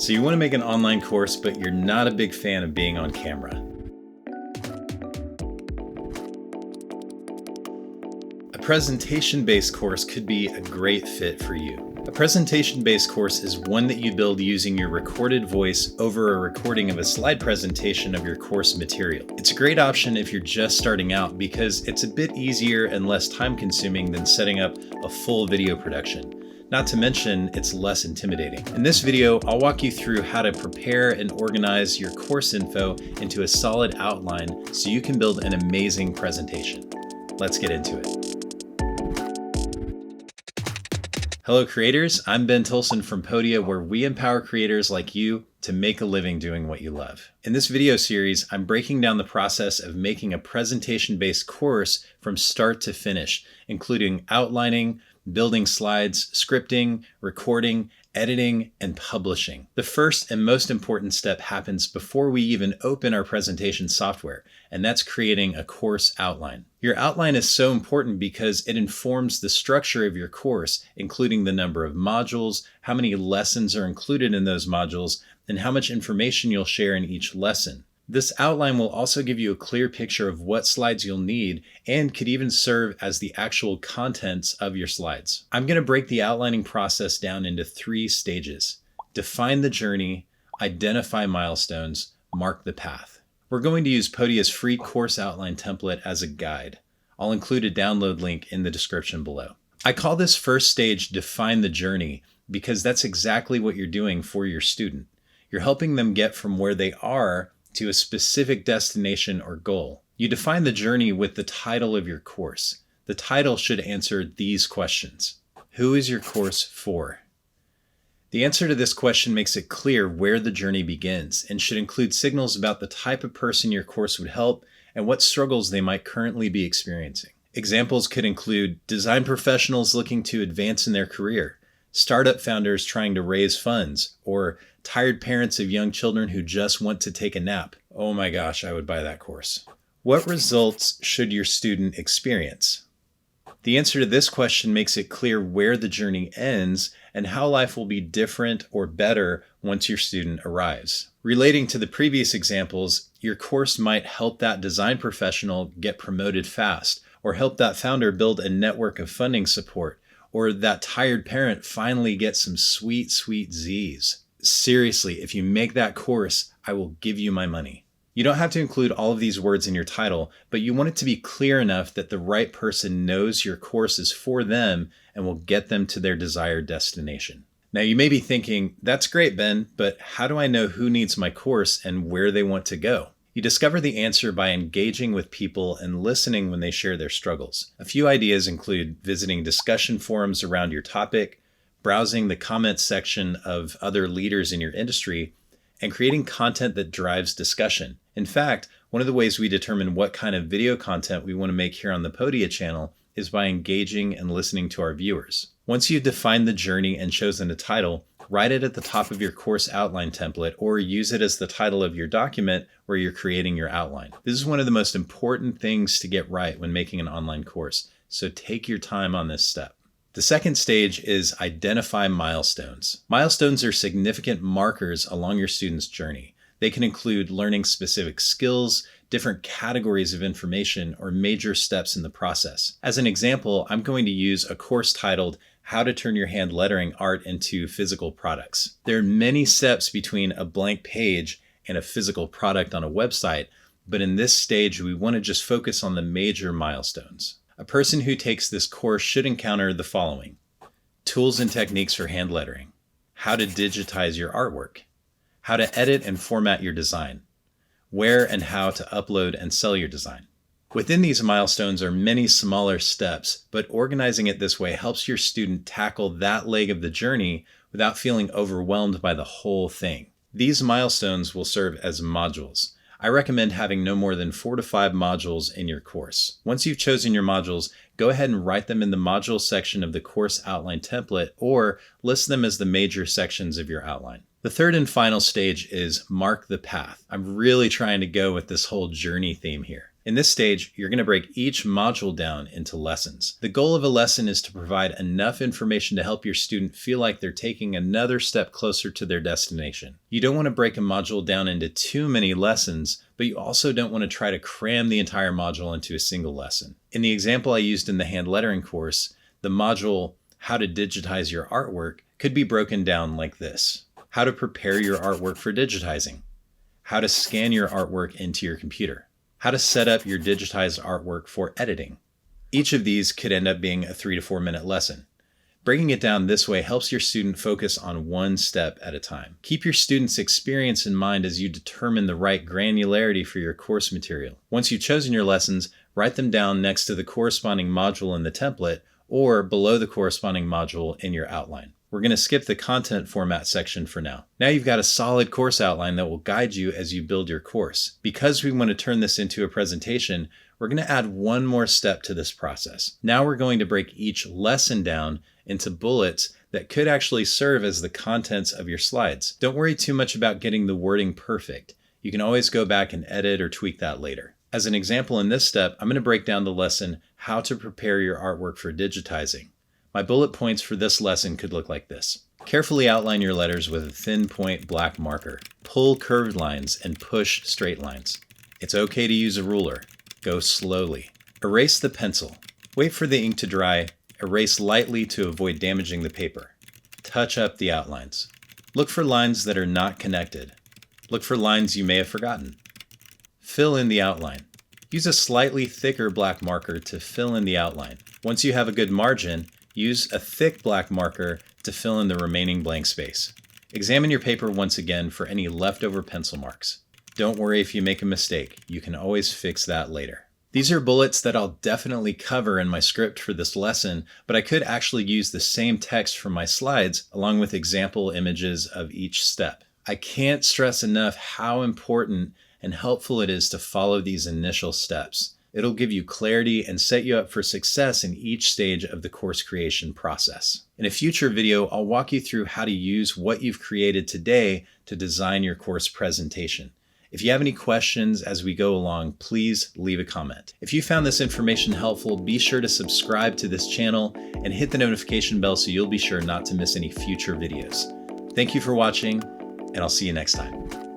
So you want to make an online course, but you're not a big fan of being on camera. A presentation-based course could be a great fit for you. A presentation-based course is one that you build using your recorded voice over a recording of a slide presentation of your course material. It's a great option if you're just starting out because it's a bit easier and less time-consuming than setting up a full video production. Not to mention, it's less intimidating. In this video, I'll walk you through how to prepare and organize your course info into a solid outline so you can build an amazing presentation. Let's get into it. Hello creators, I'm Ben Tilson from Podia, where we empower creators like you to make a living doing what you love. In this video series, I'm breaking down the process of making a presentation-based course from start to finish, including outlining, building slides, scripting, recording, editing, and publishing. The first and most important step happens before we even open our presentation software, and that's creating a course outline. Your outline is so important because it informs the structure of your course, including the number of modules, how many lessons are included in those modules, and how much information you'll share in each lesson. This outline will also give you a clear picture of what slides you'll need and could even serve as the actual contents of your slides. I'm going to break the outlining process down into 3 stages. Define the journey, identify milestones, mark the path. We're going to use Podia's free course outline template as a guide. I'll include a download link in the description below. I call this first stage Define the Journey because that's exactly what you're doing for your student. You're helping them get from where they are to a specific destination or goal. You define the journey with the title of your course. The title should answer these questions. Who is your course for? The answer to this question makes it clear where the journey begins and should include signals about the type of person your course would help and what struggles they might currently be experiencing. Examples could include design professionals looking to advance in their career, startup founders trying to raise funds, or tired parents of young children who just want to take a nap. Oh my gosh, I would buy that course. What results should your student experience? The answer to this question makes it clear where the journey ends and how life will be different or better once your student arrives. Relating to the previous examples, your course might help that design professional get promoted fast, or help that founder build a network of funding support, or that tired parent finally get some sweet Z's. Seriously, if you make that course, I will give you my money. You don't have to include all of these words in your title, but you want it to be clear enough that the right person knows your course is for them and will get them to their desired destination. Now you may be thinking, that's great, Ben, but how do I know who needs my course and where they want to go? You discover the answer by engaging with people and listening when they share their struggles. A few ideas include visiting discussion forums around your topic, browsing the comments section of other leaders in your industry, and creating content that drives discussion. In fact, one of the ways we determine what kind of video content we want to make here on the Podia channel is by engaging and listening to our viewers. Once you've defined the journey and chosen a title, write it at the top of your course outline template or use it as the title of your document where you're creating your outline. This is one of the most important things to get right when making an online course, so take your time on this step. The second stage is identify milestones. Milestones are significant markers along your student's journey. They can include learning specific skills, different categories of information, or major steps in the process. As an example, I'm going to use a course titled How to Turn Your Hand Lettering Art into Physical Products. There are many steps between a blank page and a physical product on a website, but in this stage, we want to just focus on the major milestones. A person who takes this course should encounter the following: tools and techniques for hand lettering, how to digitize your artwork, how to edit and format your design, where and how to upload and sell your design. Within these milestones are many smaller steps, but organizing it this way helps your student tackle that leg of the journey without feeling overwhelmed by the whole thing. These milestones will serve as modules. I recommend having no more than 4 to 5 modules in your course. Once you've chosen your modules, go ahead and write them in the module section of the course outline template or list them as the major sections of your outline. The third and final stage is mark the path. I'm really trying to go with this whole journey theme here. In this stage, you're going to break each module down into lessons. The goal of a lesson is to provide enough information to help your student feel like they're taking another step closer to their destination. You don't want to break a module down into too many lessons, but you also don't want to try to cram the entire module into a single lesson. In the example I used in the hand lettering course, the module, How to Digitize Your Artwork, could be broken down like this. How to prepare your artwork for digitizing. How to scan your artwork into your computer. How to set up your digitized artwork for editing. Each of these could end up being a 3 to 4 minute lesson. Breaking it down this way helps your student focus on one step at a time. Keep your student's experience in mind as you determine the right granularity for your course material. Once you've chosen your lessons, write them down next to the corresponding module in the template or below the corresponding module in your outline. We're going to skip the content format section for now. Now you've got a solid course outline that will guide you as you build your course. Because we want to turn this into a presentation, we're going to add one more step to this process. Now we're going to break each lesson down into bullets that could actually serve as the contents of your slides. Don't worry too much about getting the wording perfect. You can always go back and edit or tweak that later. As an example in this step, I'm going to break down the lesson, How to Prepare Your Artwork for Digitizing. My bullet points for this lesson could look like this. Carefully outline your letters with a thin point black marker. Pull curved lines and push straight lines. It's okay to use a ruler. Go slowly. Erase the pencil. Wait for the ink to dry. Erase lightly to avoid damaging the paper. Touch up the outlines. Look for lines that are not connected. Look for lines you may have forgotten. Fill in the outline. Use a slightly thicker black marker to fill in the outline. Once you have a good margin, use a thick black marker to fill in the remaining blank space. Examine your paper once again for any leftover pencil marks. Don't worry if you make a mistake. You can always fix that later. These are bullets that I'll definitely cover in my script for this lesson, but I could actually use the same text from my slides along with example images of each step. I can't stress enough how important and helpful it is to follow these initial steps. It'll give you clarity and set you up for success in each stage of the course creation process. In a future video, I'll walk you through how to use what you've created today to design your course presentation. If you have any questions as we go along, please leave a comment. If you found this information helpful, be sure to subscribe to this channel and hit the notification bell so you'll be sure not to miss any future videos. Thank you for watching, and I'll see you next time.